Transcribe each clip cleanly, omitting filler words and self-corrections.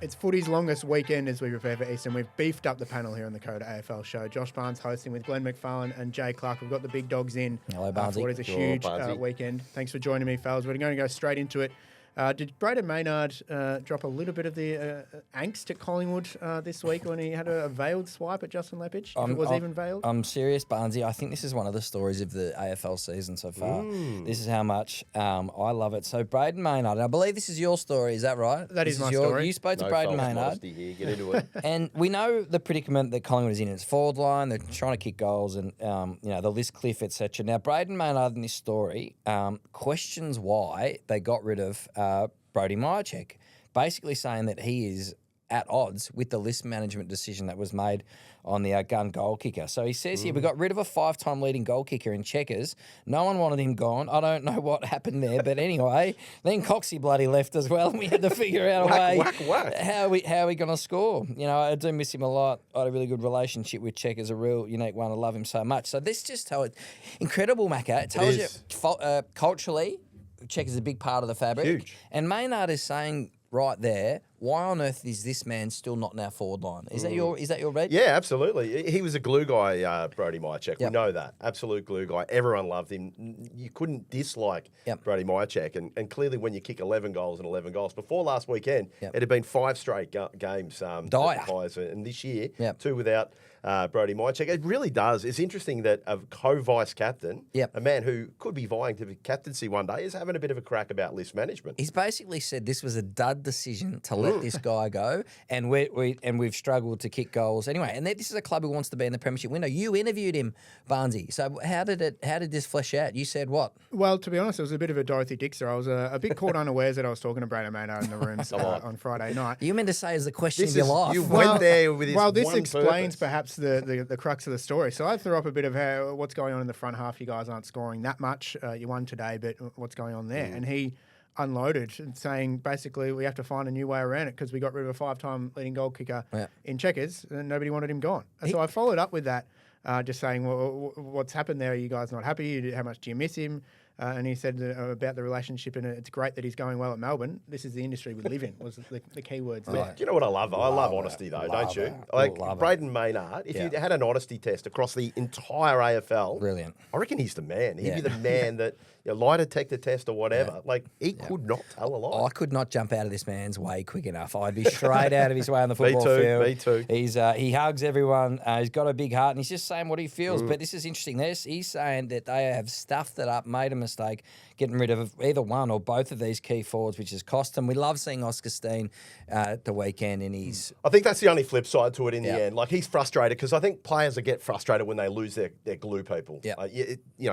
It's footy's longest weekend as we prepare for Eastern. We've beefed up the panel here on the CODE AFL show. Josh Barnes hosting with Glenn McFarlane and Jay Clark. We've got the big dogs in. Hello, Barnesy. For what is a huge weekend. Thanks for joining me, fellas. We're going to go straight into it. Did Brayden Maynard drop a little bit of the angst at Collingwood this week when he had a veiled swipe at Justin Leppich? If it was even veiled? I'm serious, Barnesy. I think this is one of the stories of the AFL season so far. This is how much I love it. So Brayden Maynard, and I believe this is your story, is that right? That is my story. You spoke to Brayden Maynard. Here. Get into it. And we know the predicament that Collingwood is in. It's forward line. They're trying to kick goals and, the list cliff, etc. Now, Brayden Maynard in this story questions why they got rid of Brody Myercheck, basically saying that he is at odds with the list management decision that was made on the gun goal kicker. So he says here, we got rid of a 5-time leading goal kicker in Checkers. No one wanted him gone. I don't know what happened there, but anyway, then Coxie bloody left as well, and we had to figure out a way how are we going to score. I do miss him a lot. I had a really good relationship with Checkers, a real unique one. I love him so much. So this just tells incredible, Macca. It tells you culturally, Checkers is a big part of the fabric. Huge. And Maynard is saying right there, why on earth is this man still not in our forward line? Is that your read? Yeah, absolutely. He was a glue guy, Brody Myercheck. Yep. We know that. Absolute glue guy. Everyone loved him. You couldn't dislike Brody Myercheck. And clearly when you kick 11 goals, before last weekend, it had been 5 straight games. Dire. And this year, 2 without Brody Myercheck. It really does. It's interesting that a co-vice captain, a man who could be vying to the captaincy one day, is having a bit of a crack about list management. He's basically said this was a dud decision to let this guy go, and we've struggled to kick goals anyway. And this is a club who wants to be in the premiership window. You interviewed him, Barnesy. So how did this flesh out? You said what? Well, to be honest, it was a bit of a Dorothy Dixer. I was a bit caught unawares that I was talking to Brayden Maynard in the rooms on Friday night. You meant to say is the question of your life. You went there with his Well, this one explains purpose. perhaps the crux of the story. So I threw up a bit of what's going on in the front half. You guys aren't scoring that much. You won today, but what's going on there? And he unloaded, saying basically we have to find a new way around it because we got rid of a 5-time leading goal kicker in Checkers and nobody wanted him gone. So I followed up with that, just saying, well, what's happened there? Are you guys not happy? How much do you miss him? And he said about the relationship, and it's great that he's going well at Melbourne. This is the industry we live in, was the key words there. Do you know what I love? I love honesty, though, don't you? Like Brayden Maynard, if you had an honesty test across the entire AFL, brilliant. I reckon he's the man. He'd be the man that lie detector test or whatever. Like he could not tell a lie. I could not jump out of this man's way quick enough. I'd be straight out of his way on the football field. Me too. He hugs everyone. He's got a big heart, and he's just saying what he feels. But this is interesting. He's saying that they have stuffed it up, made a mistake, getting rid of either one or both of these key forwards, which has cost them. We love seeing Oscar Steen at the weekend, and he's. I think that's the only flip side to it in the end. Like he's frustrated because I think players get frustrated when they lose their glue people.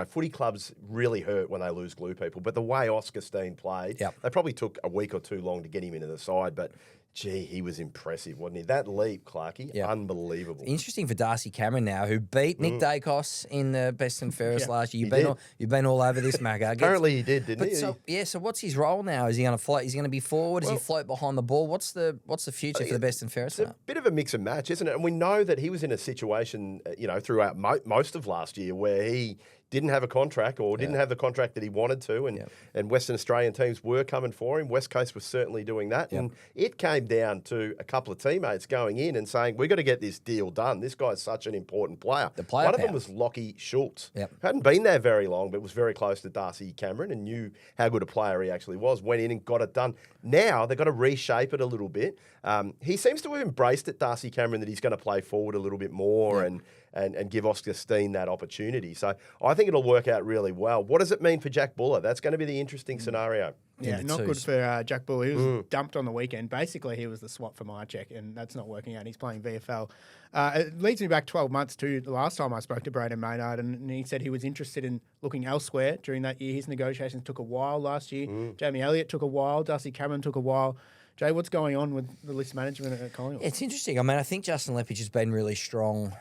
Footy clubs really hurt when they lose glue people. But the way Oscar Steen played, they probably took a week or two long to get him into the side, but. Gee, he was impressive, wasn't he? That leap, Clarkie, unbelievable. Interesting for Darcy Cameron now, who beat Nick Dacos in the best and fairest last year. You've been all over this, Macca. Apparently he did, didn't he? So what's his role now? Is he going to float? Is he going to be forward? Does he float behind the ball? What's the future for the best and fairest? It's a bit of a mix and match, isn't it? And we know that he was in a situation, throughout most of last year where he didn't have a contract or didn't have the contract that he wanted to, and Western Australian teams were coming for him. West Coast was certainly doing that. And it came down to a couple of teammates going in and saying, we've got to get this deal done. This guy's such an important player. One of them was Lockie Schultz. Hadn't been there very long, but was very close to Darcy Cameron and knew how good a player he actually was. Went in and got it done. Now they've got to reshape it a little bit. He seems to have embraced it, Darcy Cameron, that he's going to play forward a little bit more and give Oscar Steen that opportunity. So I think it'll work out really well. What does it mean for Jack Buller? That's going to be the interesting scenario. Yeah, not good for Jack Buller. He was dumped on the weekend. Basically, he was the swap for Myercheck, and that's not working out. He's playing VFL. It leads me back 12 months to the last time I spoke to Brayden Maynard, and he said he was interested in looking elsewhere during that year. His negotiations took a while last year. Jamie Elliott took a while. Darcy Cameron took a while. Jay, what's going on with the list management at Collingwood? It's interesting. I mean, I think Justin Leppich has been really strong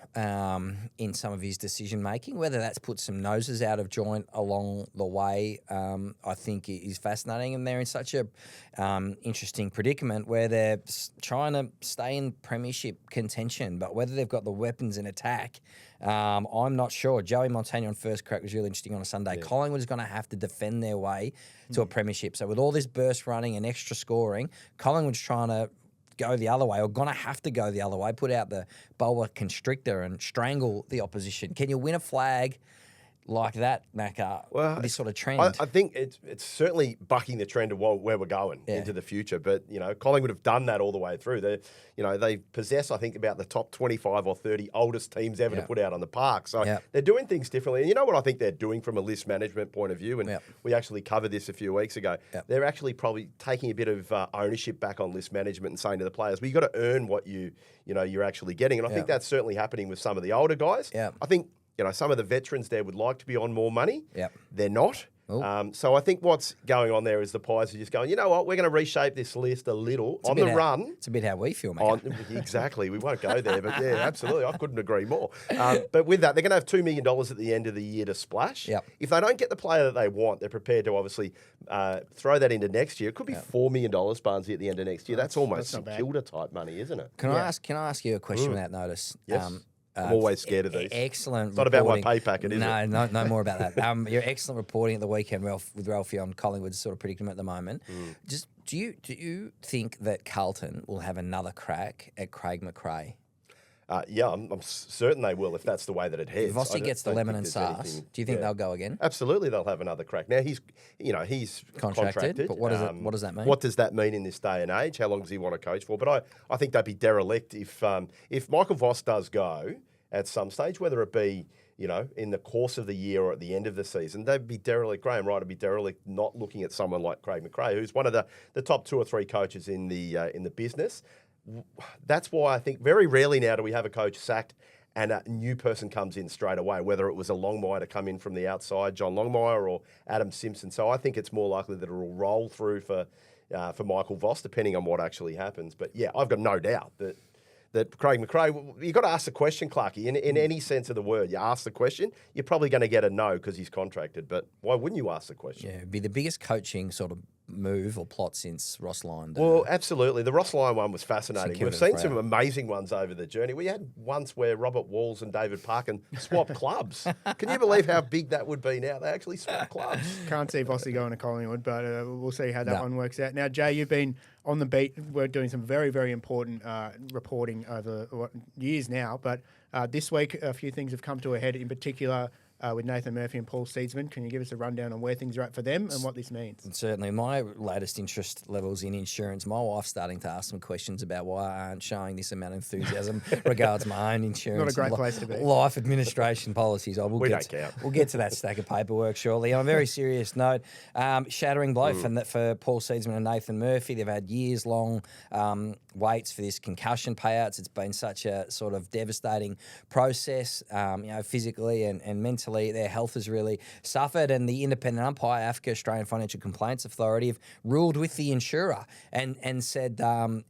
in some of his decision making. Whether that's put some noses out of joint along the way, I think is fascinating. And they're in such a interesting predicament where they're trying to stay in premiership contention, but whether they've got the weapons in attack, I'm not sure. Joey Montagna on first crack was really interesting on a Sunday. Yeah. Collingwood is going to have to defend their way to a premiership. So with all this burst running and extra scoring, Collingwood's trying to go the other way or going to have to go the other way, put out the boa constrictor and strangle the opposition? Can you win a flag like that, Macca, with this sort of trend? I think it's certainly bucking the trend of where we're going into the future. But, Collingwood have done that all the way through. They possess, I think, about the top 25 or 30 oldest teams ever to put out on the park. So they're doing things differently. And you know what I think they're doing from a list management point of view? And we actually covered this a few weeks ago. They're actually probably taking a bit of ownership back on list management and saying to the players, well, you've got to earn what you're actually getting. And I think that's certainly happening with some of the older guys. I think some of the veterans there would like to be on more money. They're not. So I think what's going on there is the Pies are just going, you know what, we're going to reshape this list a little on the run. It's a bit how we feel, mate. Exactly. We won't go there, but yeah, absolutely. I couldn't agree more. But with that, they're going to have $2 million at the end of the year to splash. If they don't get the player that they want, they're prepared to obviously throw that into next year. It could be $4 million, Barnesy, at the end of next year. That's almost Kilda type money, isn't it? Can I ask you a question without notice? Yes. I'm always scared of these. Excellent. It's not about my pay packet, is it? No more about that. Your excellent reporting at the weekend, Ralph, with Ralphie on Collingwood's sort of predicament at the moment. Just do you think that Carlton will have another crack at Craig McRae? I'm certain they will if that's the way that it heads. If Vossi gets the lemon and sauce, do you think they'll go again? Absolutely, they'll have another crack. Now he's contracted. But what does that mean? What does that mean in this day and age? How long does he want to coach for? But I think they'd be derelict if Michael Voss does go at some stage, whether it be in the course of the year or at the end of the season, they'd be derelict. Graham Wright would be derelict not looking at someone like Craig McRae, who's one of the top 2 or 3 coaches in the business. That's why I think very rarely now do we have a coach sacked and a new person comes in straight away, whether it was a Longmire to come in from the outside, John Longmire, or Adam Simpson. So I think it's more likely that it will roll through for Michael Voss, depending on what actually happens. But yeah, I've got no doubt that Craig McRae, you've got to ask the question, Clarkie, in any sense of the word. You ask the question, you're probably going to get a no because he's contracted. But why wouldn't you ask the question? Yeah, it'd be the biggest coaching sort of move or plot since Ross Lyon. Well, absolutely. The Ross Lyon one was fascinating. We've seen some amazing ones over the journey. We had once where Robert Walls and David Parkin swapped clubs. Can you believe how big that would be now? They actually swapped clubs. Can't see Vossi going to Collingwood, but we'll see how that one works out. Now, Jay, you've been on the beat. We're doing some very, very important reporting over years now, but this week a few things have come to a head, in particular with Nathan Murphy and Paul Seedsman. Can you give us a rundown on where things are at for them and what this means? And certainly. My latest interest levels in insurance, my wife's starting to ask some questions about why I aren't showing this amount of enthusiasm regards my own insurance. Not a great place to be. Life administration policies. We don't count. We'll get to that stack of paperwork shortly. On a very serious note, shattering blow for Paul Seedsman and Nathan Murphy. They've had years-long waits for this concussion payouts. It's been such a sort of devastating process, physically and mentally. Their health has really suffered, and the independent umpire, AFCA, Australian Financial Complaints Authority, have ruled with the insurer and said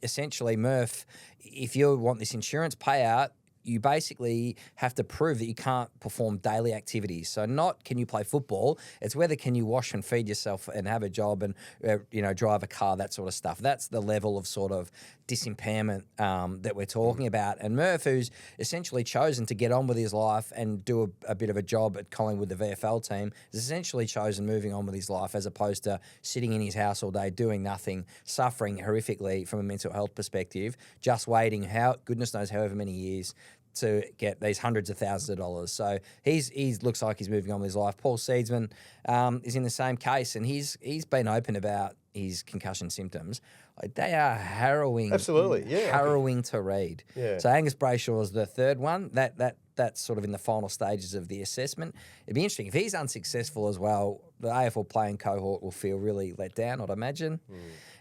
essentially, Murph, if you want this insurance payout, you basically have to prove that you can't perform daily activities. So not can you play football, it's whether can you wash and feed yourself and have a job and drive a car, that sort of stuff. That's the level of sort of disimpairment that we're talking about. And Murph, who's essentially chosen to get on with his life and do a bit of a job at Collingwood, the VFL team, has essentially chosen moving on with his life as opposed to sitting in his house all day doing nothing, suffering horrifically from a mental health perspective, just waiting goodness knows however many years to get these hundreds of thousands of dollars. So he looks like he's moving on with his life. Paul Seedsman is in the same case, and he's been open about his concussion symptoms. They are harrowing. Absolutely, yeah. Harrowing to read. Yeah. So Angus Brayshaw is the third one. That's sort of in the final stages of the assessment. It'd be interesting if he's unsuccessful as well. The AFL playing cohort will feel really let down, I'd imagine.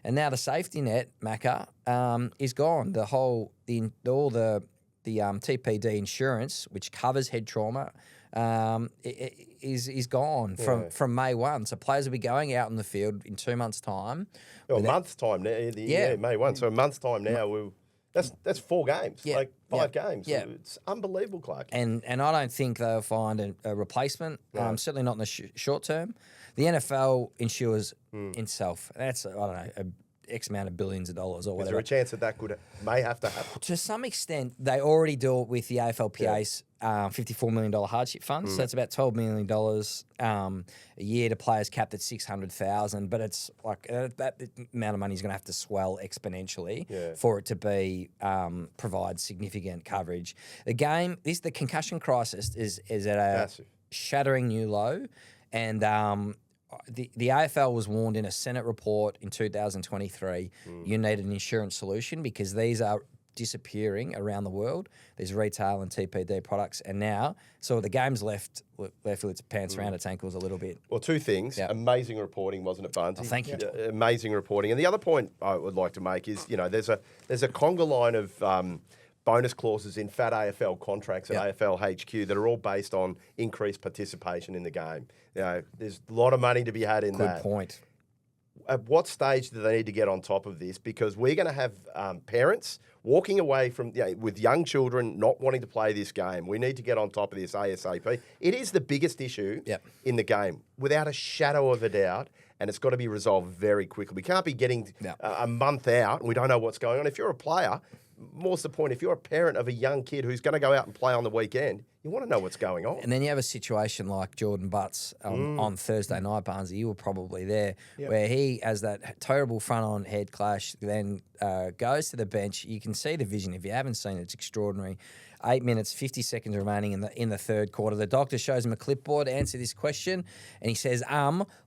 And now the safety net, Macca, is gone. All the TPD insurance, which covers head trauma, is gone from May 1. So players will be going out in the field in 2 months' time. A month's time now. May 1. So a month's time now. That's 4 games, 5 games. Yeah. It's unbelievable, Clark. And I don't think they'll find a replacement, certainly not in the short term. The NFL insures itself. That's, I don't know, X amount of billions of dollars or Is whatever. there a chance that may have to happen? To some extent, they already do it with the AFLPA's $54 million hardship fund. So that's about $12 million a year to players capped at $600,000. But it's like that amount of money is going to have to swell exponentially for it to be provide significant coverage. The concussion crisis is at a Massive. shattering new low, and the AFL was warned in a Senate report in 2023, you need an insurance solution because these are disappearing around the world. There's retail and TPD products, and now, so the game's left with its pants around its ankles a little bit. Well, two things. Yep. Amazing reporting, wasn't it, Barnes? Oh, thank you. Amazing reporting. And the other point I would like to make is, there's a conga line of bonus clauses in fat AFL contracts at AFL HQ that are all based on increased participation in the game. There's a lot of money to be had in that. Good point. At what stage do they need to get on top of this? Because we're going to have parents walking away from with young children not wanting to play this game. We need to get on top of this ASAP. It is the biggest issue in the game, without a shadow of a doubt, and it's got to be resolved very quickly. We can't be getting a month out and we don't know what's going on. If you're a player, more's the point, if you're a parent of a young kid who's going to go out and play on the weekend, you want to know what's going on. And then you have a situation like Jordan Butts on Thursday night, Barnesy, you were probably there, where he has that terrible front-on head clash, then goes to the bench. You can see the vision. If you haven't seen it, it's extraordinary. 8 minutes, 50 seconds remaining in the third quarter. The doctor shows him a clipboard to answer this question, and he says,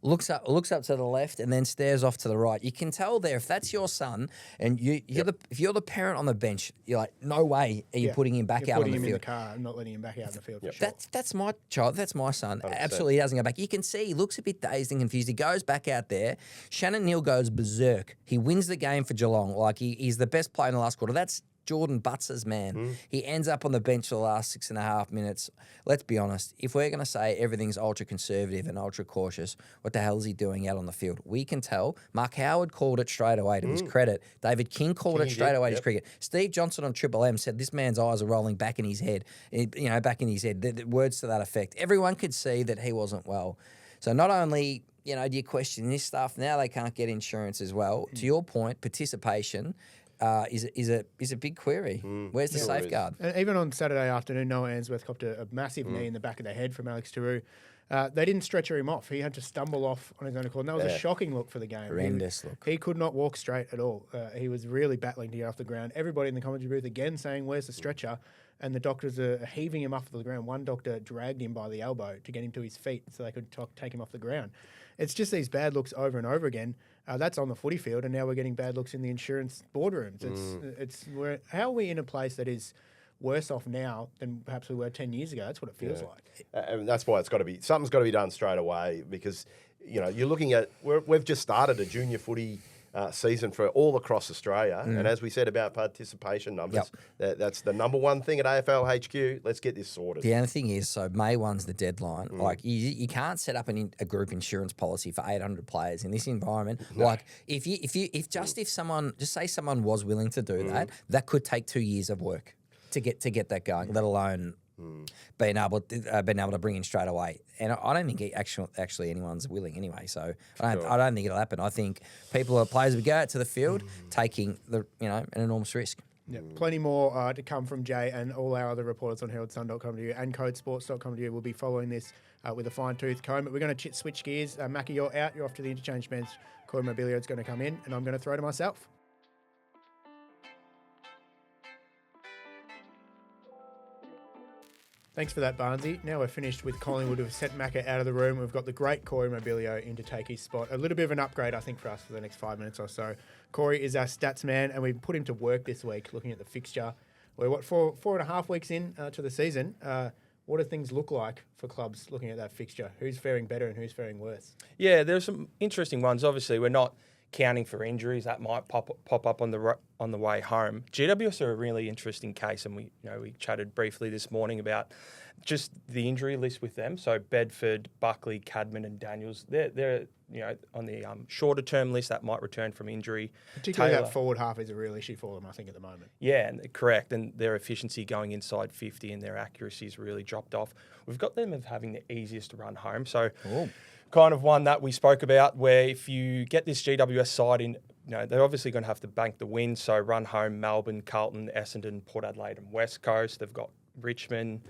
looks up to the left and then stares off to the right. You can tell there, if that's your son, and if you're the parent on the bench, you're like, no way are you putting him back out on the field. Putting him in the car and not letting him back out in the field. For sure. That's my child. That's my son. 100%. Absolutely doesn't go back. You can see he looks a bit dazed and confused. He goes back out there. Shannon Neal goes berserk. He wins the game for Geelong. Like he's the best player in the last quarter. That's Jordan Butts' man. He ends up on the bench for the last 6.5 minutes. Let's be honest. If we're going to say everything's ultra conservative and ultra cautious, what the hell is he doing out on the field? We can tell. Mark Howard called it straight away to his credit. David King called it straight away to his cricket. Steve Johnson on Triple M said this man's eyes are rolling back in his head. Back in his head. The words to that effect. Everyone could see that he wasn't well. So not only do you question this stuff, now they can't get insurance as well. To your point, participation is a big query. Where's the safeguard? And even on Saturday afternoon, Noah Answorth copped a massive knee in the back of the head from Alex Tarou. They didn't stretcher him off. He had to stumble off on his own accord. And that was a shocking look for the game. Horrendous look. He could not walk straight at all. He was really battling to get off the ground. Everybody in the commentary booth again saying, where's the stretcher? And the doctors are heaving him off the ground. One doctor dragged him by the elbow to get him to his feet so they could take him off the ground. It's just these bad looks over and over again. That's on the footy field, and now we're getting bad looks in the insurance boardrooms. How are we in a place that is worse off now than perhaps we were 10 years ago? That's what it feels like. And that's why something's got to be done straight away, because you're looking at we've just started a junior footy season for all across Australia, and as we said about participation numbers, that's the number one thing at AFL HQ. Let's get this sorted. The other thing is, so May 1's the deadline. Like you can't set up a group insurance policy for 800 players in this environment. No. Like if someone was willing to do that could take 2 years of work to get that going, let alone being able to bring in straight away. And I don't think actually anyone's willing anyway. So I don't think it'll happen. I think players will go out to the field taking an enormous risk. Yeah, plenty more to come from Jay and all our other reporters on heraldsun.com.au and codesports.com.au. We'll be following this with a fine-tooth comb. But we're going to switch gears. Mackie, you're out. You're off to the interchange bench. Corey Mobilio's going to come in, and I'm going to throw to myself. Thanks for that, Barnesy. Now we're finished with Collingwood, who've sent Macca out of the room. We've got the great Corey Mobilio in to take his spot. A little bit of an upgrade, I think, for us for the next 5 minutes or so. Corey is our stats man, and we put him to work this week looking at the fixture. We're, 4.5 weeks in to the season. What do things look like for clubs looking at that fixture? Who's faring better and who's faring worse? Yeah, there's some interesting ones. Obviously, we're not counting for injuries that might pop up on the way home. GWS are a really interesting case, and we chatted briefly this morning about just the injury list with them. So Bedford, Buckley, Cadman, and Daniels, they're on the shorter term list that might return from injury. Particularly that forward half is a real issue for them, I think, at the moment. Yeah, correct. And their efficiency going inside 50 and their accuracy has really dropped off. We've got them of having the easiest run home. So kind of one that we spoke about, where if you get this GWS side in, they're obviously going to have to bank the win. So run home Melbourne, Carlton, Essendon, Port Adelaide and West Coast. They've got Richmond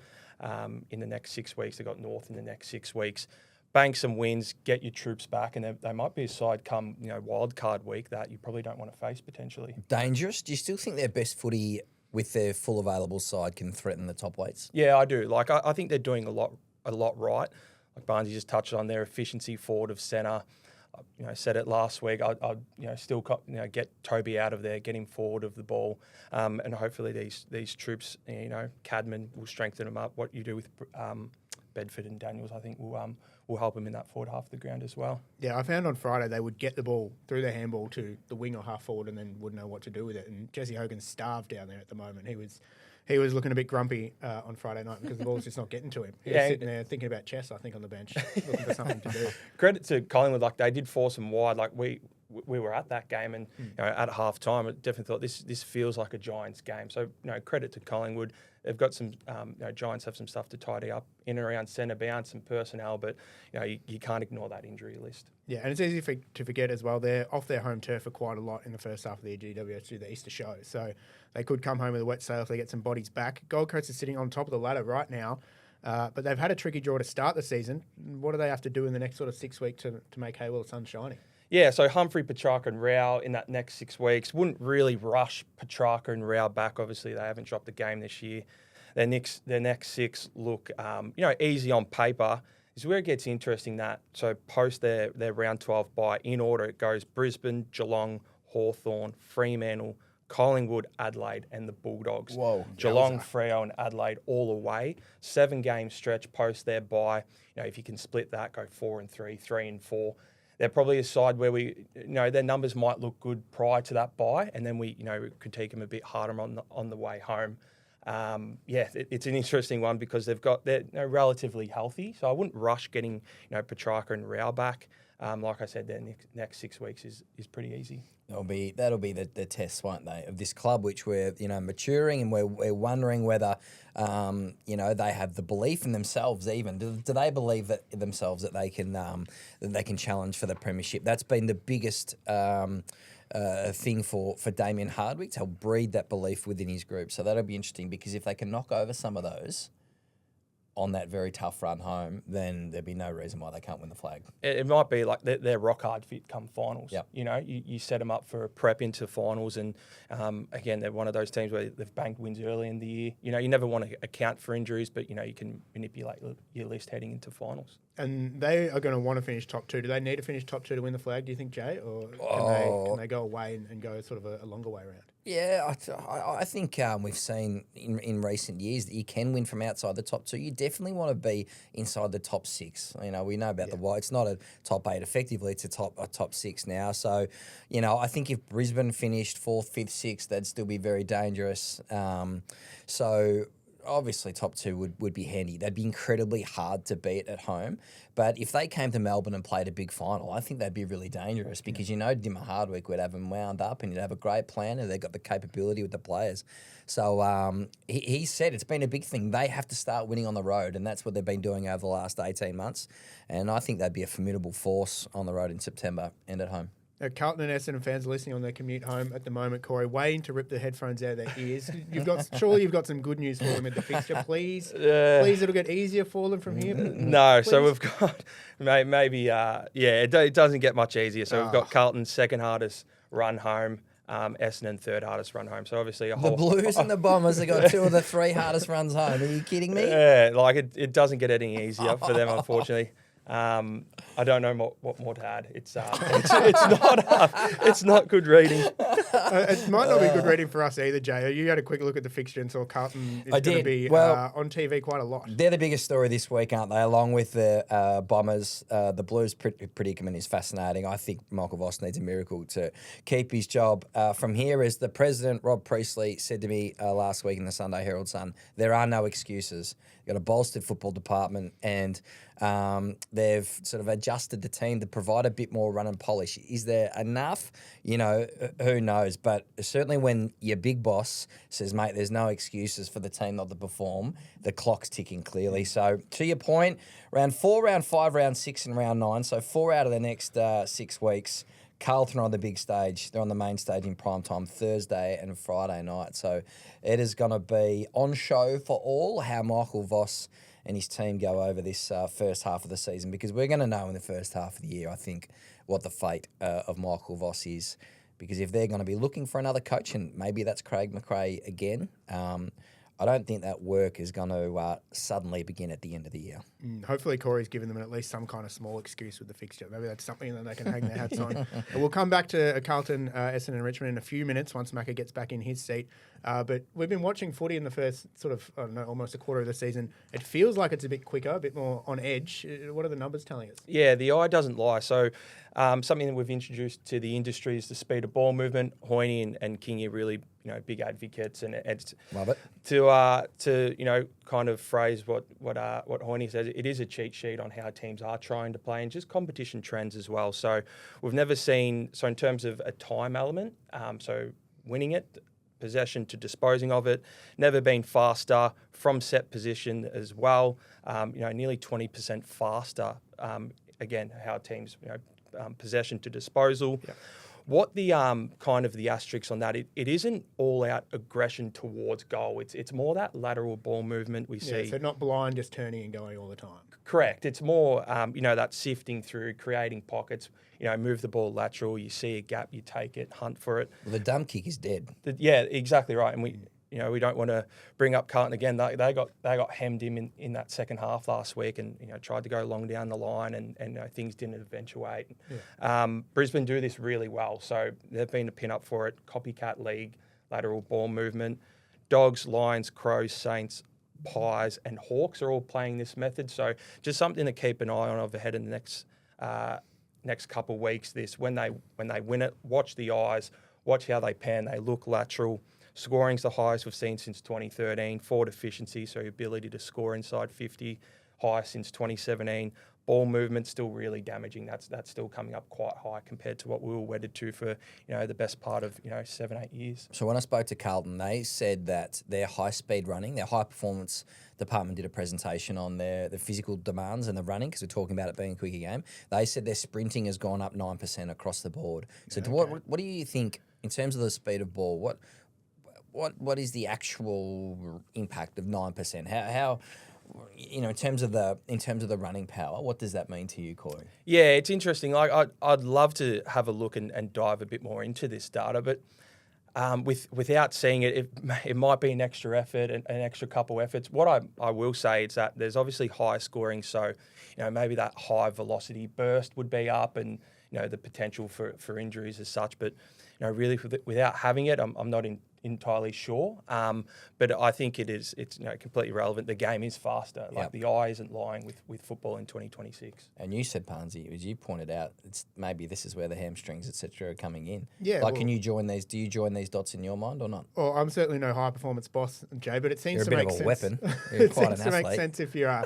in the next 6 weeks. They've got North in the next 6 weeks. Bank some wins, get your troops back, and they might be a side come wild card week that you probably don't want to face potentially. Dangerous. Do you still think their best footy with their full available side can threaten the top weights? Yeah, I do. Like I think they're doing a lot right. Like Barnesy just touched on their efficiency forward of centre. Said it last week. I'd still get Toby out of there, get him forward of the ball, and hopefully these troops, Cadman will strengthen them up. What you do with Bedford and Daniels, I think will help them in that forward half of the ground as well. Yeah, I found on Friday they would get the ball through the handball to the wing or half forward and then wouldn't know what to do with it. And Jesse Hogan's starved down there at the moment. He was looking a bit grumpy on Friday night because the ball's just not getting to him. He was sitting there thinking about chess, I think, on the bench, looking for something to do. Credit to Collingwood, like they did force them wide. Like we were at that game, and at half time, I definitely thought this feels like a Giants game. So credit to Collingwood. They've got some Giants have some stuff to tidy up in and around centre bounce, some personnel, but you can't ignore that injury list. Yeah, and it's easy to forget as well. They're off their home turf for quite a lot in the first half of the GWS to the Easter show, so they could come home with a wet sail if they get some bodies back. Gold Coast is sitting on top of the ladder right now, but they've had a tricky draw to start the season. What do they have to do in the next sort of 6 weeks to make hay while the sun's shining? Yeah, so Humphrey, Petrarca and Rao in that next 6 weeks. Wouldn't really rush Petrarca and Rao back. Obviously, they haven't dropped a game this year. Their next 6 look, easy on paper. Is where it gets interesting that, so post their round 12 bye, in order it goes Brisbane, Geelong, Hawthorn, Fremantle, Collingwood, Adelaide and the Bulldogs. Whoa. Geelong, Freo and Adelaide all away. 7-game stretch post their bye. If you can split that, go 4-3, 3-4. They're probably a side where their numbers might look good prior to that bye, and then we critique them a bit harder on the way home. It's an interesting one because they're relatively healthy, so I wouldn't rush getting Petrarca and Rao back. Like I said, their next 6 weeks is pretty easy. That'll be the tests, won't they, of this club, which we're maturing, and we're wondering whether they have the belief in themselves. Even do they believe that themselves that they can challenge for the premiership? That's been the biggest thing for Damien Hardwick, to help breed that belief within his group. So that'll be interesting, because if they can knock over some of those on that very tough run home, then there'd be no reason why they can't win the flag. It might be like they're rock hard fit come finals. Yep. You set them up for a prep into finals, and again, they're one of those teams where they've banked wins early in the year. You never want to account for injuries, but you can manipulate your list heading into finals. And they are going to want to finish top 2. Do they need to finish top 2 to win the flag, do you think, Jay? Or can they go away and go sort of a longer way around? Yeah, I think we've seen in recent years that you can win from outside the top 2. You definitely want to be inside the top 6. We know about the why. It's not a top 8 effectively. It's a top 6 now. So, I think if Brisbane finished 4th, 5th, 6th, that'd still be very dangerous. So obviously top 2 would be handy. They'd be incredibly hard to beat at home. But if they came to Melbourne and played a big final, I think they'd be really dangerous, because Dimmer Hardwick would have them wound up, and you'd have a great plan, and they've got the capability with the players. So he said it's been a big thing. They have to start winning on the road, and that's what they've been doing over the last 18 months. And I think they'd be a formidable force on the road in September and at home. Carlton and Essendon fans listening on their commute home at the moment, Corey, waiting to rip the headphones out of their ears. Surely you've got some good news for them in the fixture. Please, it'll get easier for them from here. No, so we've got maybe it doesn't get much easier. So we've got Carlton second hardest run home, Essendon third hardest run home. So obviously the Blues and the Bombers have got 2 of the 3 hardest runs home. Are you kidding me? Yeah, it doesn't get any easier for them, unfortunately. I don't know what more to add. It's not good reading. It might not be good reading for us either, Jay. You had a quick look at the fixture and saw Carlton is going to be on TV quite a lot. They're the biggest story this week, aren't they? Along with the Bombers, the Blues predicament is fascinating. I think Michael Voss needs a miracle to keep his job. From here, as the president, Rob Priestley, said to me last week in the Sunday Herald Sun, there are no excuses. You've got a bolstered football department, and They've sort of adjusted the team to provide a bit more run and polish. Is there enough? You know, who knows? But certainly when your big boss says, mate, there's no excuses for the team not to perform, the clock's ticking clearly. So to your point, round 4, round 5, round 6 and round 9. So 4 out of the next 6 weeks. Carlton are on the big stage. They're on the main stage in prime time Thursday and Friday night. So it is going to be on show for all how Michael Voss and his team go over this first half of the season, because we're going to know in the first half of the year, I think, what the fate of Michael Voss is. Because if they're going to be looking for another coach, and maybe that's Craig McRae again, I don't think that work is going to suddenly begin at the end of the year. Hopefully Corey's given them at least some kind of small excuse with the fixture. Maybe that's something that they can hang their hats on. We'll come back to Carlton, Essendon and Richmond in a few minutes once Macca gets back in his seat. But we've been watching footy in the first sort of, I don't know, almost a quarter of the season. It feels like it's a bit quicker, a bit more on edge. What are the numbers telling us? Yeah, the eye doesn't lie. So something that we've introduced to the industry is the speed of ball movement. Hoyne and King are really, big advocates, and it's love it. To kind of phrase what Hoyne says, it is a cheat sheet on how teams are trying to play and just competition trends as well. So we've never seen, so in terms of a time element, so winning it, possession to disposing of it, never been faster from set position as well. Nearly 20% faster. Again, how teams possession to disposal. Yeah. What the kind of the asterisks on that, it isn't all out aggression towards goal. It's more that lateral ball movement we see. So not blind, just turning and going all the time. Correct. It's more that sifting through, creating pockets. Move the ball lateral. You see a gap, you take it, hunt for it. Well, the dumb kick is dead. Yeah, exactly right. And we don't want to bring up Carlton again. They got hemmed in that second half last week, and tried to go long down the line, and things didn't eventuate. Yeah. Brisbane do this really well, so they've been a pin up for it. Copycat league, lateral ball movement. Dogs, Lions, Crows, Saints, Pies, and Hawks are all playing this method. So just something to keep an eye on overhead in the next couple of weeks. When they win it, watch the eyes, watch how they pan. They look lateral. Scoring's the highest we've seen since 2013. Forward efficiency, so ability to score inside 50, highest since 2017. Ball movement still really damaging. That's still coming up quite high compared to what we were wedded to for the best part of 7-8 years. So when I spoke to Carlton, they said that their high speed running, their high performance department did a presentation on the physical demands and the running, because we're talking about it being a quicker game. They said their sprinting has gone up 9% across the board. So what do you think in terms of the speed of ball? What is the actual impact of 9%? How in terms of the running power, what does that mean to you, Corey? Yeah, it's interesting. I'd love to have a look and dive a bit more into this data, but without seeing it, it might be an extra effort, an extra couple efforts. What I will say is that there's obviously high scoring, so maybe that high velocity burst would be up, and the potential for injuries as such. But really, without having it, I'm not entirely sure. But I think it's completely relevant. The game is faster. The eye isn't lying with football in 2026. And you said, Pansy, as you pointed out, it's maybe this is where the hamstrings, etc., are coming in. Yeah. Can you join these? Do you join these dots in your mind or not? Well, I'm certainly no high performance boss, Jay, but it seems to You're a make bit of sense. a weapon. You're It quite seems an to make athlete. sense if you're.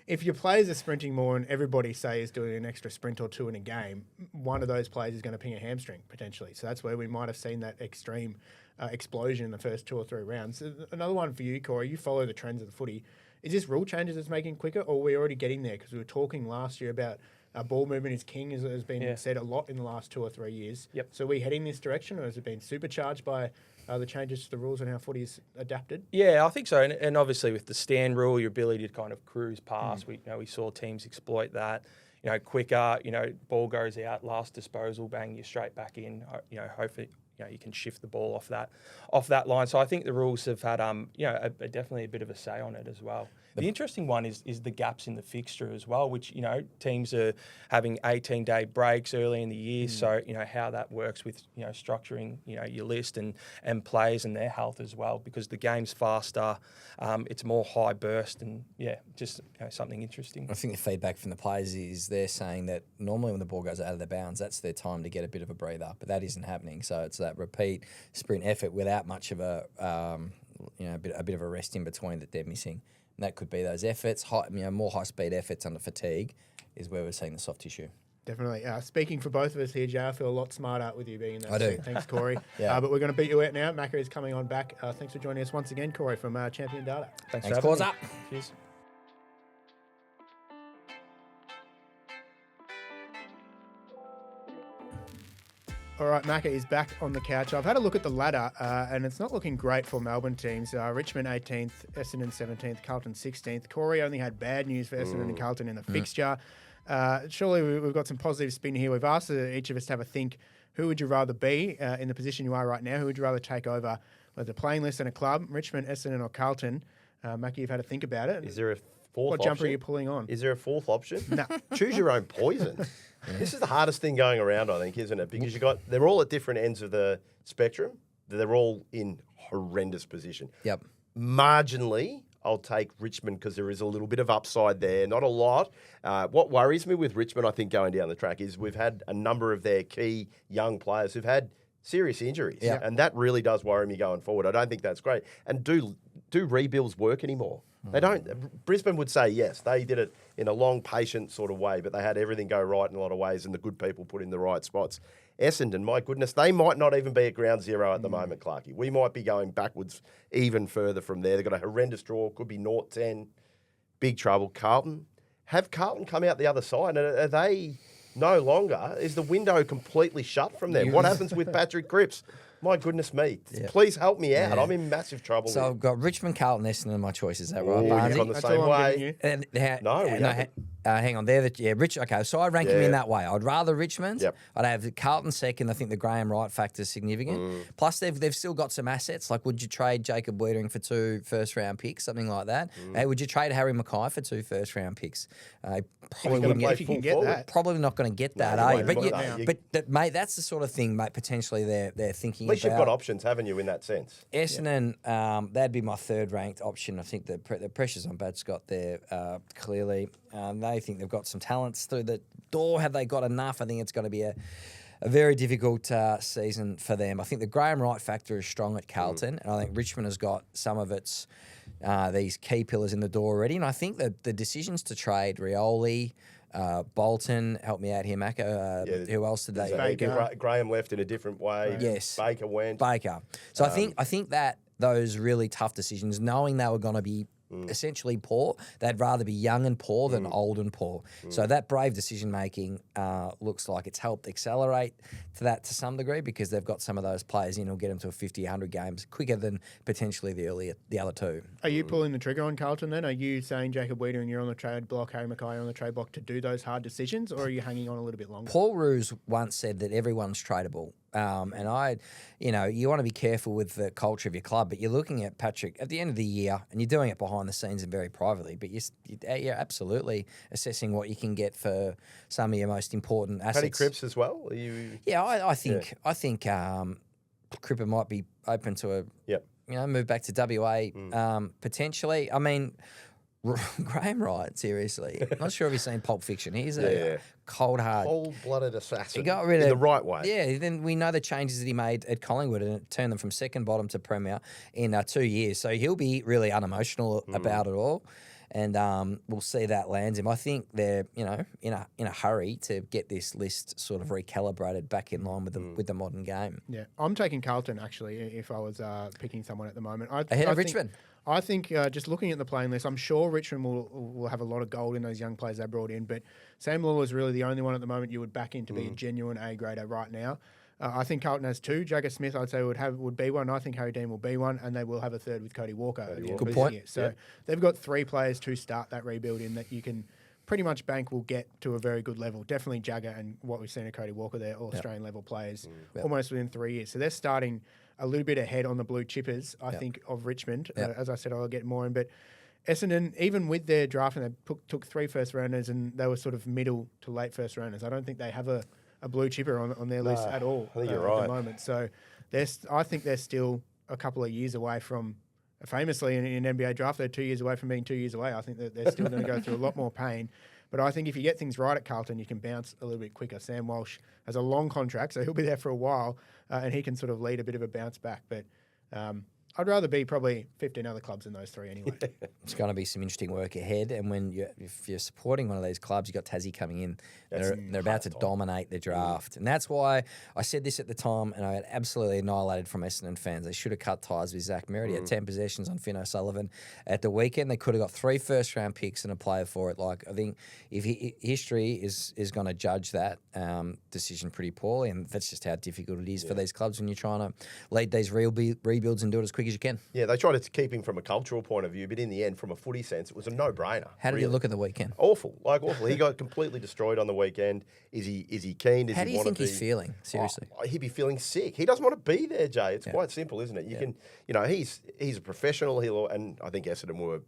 If your players are sprinting more and everybody, say, is doing an extra sprint or two in a game, one of those players is going to ping a hamstring, potentially. So that's where we might have seen that extreme explosion in the first 2 or 3 rounds. Another one for you, Corey. You follow the trends of the footy. Is this rule changes that's making it quicker, or are we already getting there? Because we were talking last year about ball movement is king, as has been said a lot in the last 2 or 3 years. Yep. So are we heading this direction, or has it been supercharged by the changes to the rules and how footy's adapted? Yeah, I think so. And obviously with the stand rule, your ability to kind of cruise past, we saw teams exploit that. Quicker, ball goes out, last disposal, bang, you're straight back in. Hopefully, you can shift the ball off that line. So I think the rules have had, definitely a bit of a say on it as well. The interesting one is the gaps in the fixture as well, which, teams are having 18-day breaks early in the year. So, how that works with, structuring, your list and players and their health as well, because the game's faster, it's more high burst and, just something interesting. I think the feedback from the players is they're saying that normally when the ball goes out of their bounds, that's their time to get a bit of a breather, but that isn't happening. So it's that repeat sprint effort without much of a bit of a rest in between that they're missing. And that could be those efforts, more high speed efforts under fatigue, is where we're seeing the soft tissue. Definitely. Speaking for both of us here, Jay, I feel a lot smarter with you being in that I do. seat. Thanks, Corey. Yeah. But we're going to beat you out now. Macca is coming on back. Thanks for joining us once again, Corey, from Champion Data. Thanks Thanks, for having Cause me. up. Cheers. All right, Macca is back on the couch. I've had a look at the ladder, and it's not looking great for Melbourne teams. Richmond 18th, Essendon 17th, Carlton 16th. Corey only had bad news for Essendon and Carlton in the fixture. Surely we've got some positive spin here. We've asked each of us to have a think. Who would you rather be in the position you are right now? Who would you rather take over, whether playing list and a club, Richmond, Essendon or Carlton? Macca, you've had a think about it. Is there a fourth What option? jumper are you pulling on? Is there a fourth option? No. Choose your own poison. This is the hardest thing going around, I think, isn't it? Because they're all at different ends of the spectrum. They're all in horrendous position. Yep. Marginally, I'll take Richmond because there is a little bit of upside there. Not a lot. What worries me with Richmond, I think, going down the track is we've had a number of their key young players who've had serious injuries. Yeah. And that really does worry me going forward. I don't think that's great. And do rebuilds work anymore? They don't. Brisbane would say yes. They did it in a long, patient sort of way, but they had everything go right in a lot of ways and the good people put in the right spots. Essendon, my goodness, they might not even be at ground zero at the moment, Clarkie. We might be going backwards even further from there. They've got a horrendous draw, could be 0-10. Big trouble. Carlton. Have Carlton come out the other side? And are they no longer? Is the window completely shut from them? What happens with Patrick Cripps? My goodness me. Yeah. Please help me out. Yeah. I'm in massive trouble. So here. I've got Richmond, Carlton, Essendon in my choice. Is that right, Oh, Barnesy? you've gone the That's same all I'm giving way. you. And No, we haven't. hang on. Rich. Okay, so I rank them in Yeah. that way. I'd rather Richmond. Yep. I'd have Carlton second. I think the Graham Wright factor is significant. Plus, they've still got some assets. Like, would you trade Jacob Wiedering for 2 first-round picks, something like that? Hey, would you trade Harry Mackay for 2 first-round picks? Probably wouldn't If you can get that. Probably not going to get that, you are you? won't But, get that. but mate, that's the sort of thing, mate. Potentially, they're thinking At least about. you've got options, haven't you, in that sense? Essendon, that'd be my third ranked option. I think the pressure's on Bad Scott there, clearly. They think they've got some talents through the door. Have they got enough? I think it's going to be a very difficult season for them. I think the Graham Wright factor is strong at Carlton, and I think Richmond has got some of its these key pillars in the door already. And I think that the decisions to trade Rioli, Bolton, help me out here, Macca. Who else did they? Baker. Graham left in a different way. Yes. Baker went. Baker. So I think that those really tough decisions, knowing they were going to be essentially poor, they'd rather be young and poor than old and poor. So that brave decision making looks like it's helped accelerate to that to some degree because they've got some of those players in who'll get them to 50, 100 games quicker than potentially the other two. Are you pulling the trigger on Carlton then? Are you saying Jacob Wiedering, you're on the trade block, Harry Mackay on the trade block to do those hard decisions, or are you hanging on a little bit longer? Paul Roos once said that everyone's tradable. And you want to be careful with the culture of your club, but you're looking at Patrick at the end of the year and you're doing it behind the scenes and very privately, but you're absolutely assessing what you can get for some of your most important assets. Paddy Cripps as well? Are you... Yeah, I think Cripper might be open to move back to WA potentially. I mean, Graham Wright, seriously. I'm not sure if you've seen Pulp Fiction. He's a cold, hard... Cold-blooded assassin. He got rid in of the right way. Yeah, then we know the changes that he made at Collingwood and it turned them from second bottom to Premier in 2 years. So he'll be really unemotional about it all. And we'll see that lands him. I think they're, in a hurry to get this list sort of recalibrated back in line with the modern game. Yeah, I'm taking Carlton actually. If I was picking someone at the moment, Ahead of Richmond. I think just looking at the playing list, I'm sure Richmond will have a lot of gold in those young players they brought in. But Sam Law is really the only one at the moment you would back in to be a genuine A grader right now. I think Carlton has 2. Jagger Smith, I'd say, would be one. I think Harry Dean will be one, and they will have a third with Cody Walker. At the end of Good this point. year. So they've got 3 players to start that rebuild in that you can pretty much bank will get to a very good level. Definitely Jagger and what we've seen of Cody Walker, they're all Australian level players almost within 3 years. So they're starting a little bit ahead on the blue chippers, I think, of Richmond. As I said, I'll get more in. But Essendon, even with their drafting, they took 3 first rounders and they were sort of middle to late first rounders. I don't think they have a blue chipper on their list at all I think you're at right. the moment. So I think they're still a couple of years away from, famously in NBA draft, they're 2 years away from being 2 years away. I think that they're still going to go through a lot more pain. But I think if you get things right at Carlton, you can bounce a little bit quicker. Sam Walsh has a long contract, so he'll be there for a while, and he can sort of lead a bit of a bounce back. But I'd rather be probably 15 other clubs than those 3 anyway. It's going to be some interesting work ahead. And if you're supporting one of these clubs, you've got Tassie coming in. They're about to dominate the draft. And that's why I said this at the time, and I got absolutely annihilated from Essendon fans. They should have cut ties with Zach Merritt. He had 10 possessions on Finn O'Sullivan at the weekend. They could have got 3 first-round picks and a player for it. Like, I think if history is going to judge that decision pretty poorly, and that's just how difficult it is for these clubs when you're trying to lead these rebuilds and do it as quick as you can. Yeah, they tried to keep him from a cultural point of view, but in the end, from a footy sense, it was a no-brainer. How did you look at the weekend? Awful. He got completely destroyed on the weekend. Is he keen? How do you think he's feeling? Seriously, he'd be feeling sick. He doesn't want to be there, Jay. It's quite simple, isn't it? You can, he's a professional. And I think Essendon were,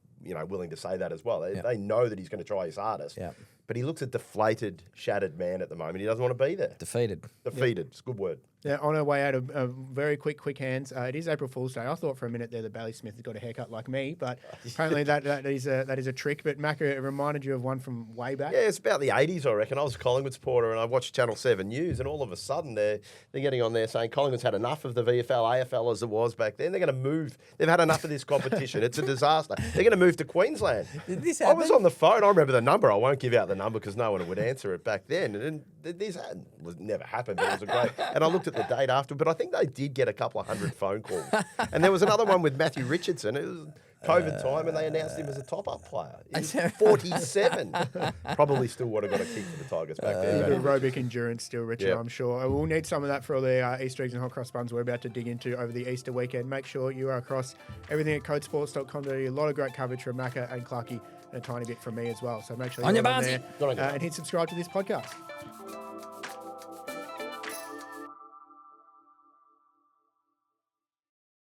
willing to say that as well. They know that he's going to try his hardest. Yeah. But he looks a deflated, shattered man at the moment. He doesn't want to be there. Defeated. It's a good word. Yeah, on our way out of very quick hands. It is April Fool's Day. I thought for a minute there that Bailey Smith has got a haircut like me, but apparently that is a trick. But Macca, it reminded you of one from way back. Yeah, it's about the 80s, I reckon. I was a Collingwood supporter and I watched Channel 7 News, and all of a sudden they're getting on there saying Collingwood's had enough of the VFL, AFL as it was back then. They're going to move. They've had enough of this competition. It's a disaster. They're going to move to Queensland. Did this I happen? was on the phone. I remember the number. I won't give out the number because no one would answer it back then. And this never happened, but it was a great. And I looked at the date after, but I think they did get a couple of hundred phone calls. And there was another one with Matthew Richardson. It was COVID time, and they announced him as a top-up player. He was 47. Probably still would have got a kick for the Tigers back then. Aerobic endurance still, Richard, I'm sure. We'll need some of that for all the Easter eggs and hot cross buns we're about to dig into over the Easter weekend. Make sure you are across everything at codesports.com.au. A lot of great coverage from Macca and Clarkie, and a tiny bit from me as well. So make sure you're on there and hit subscribe to this podcast.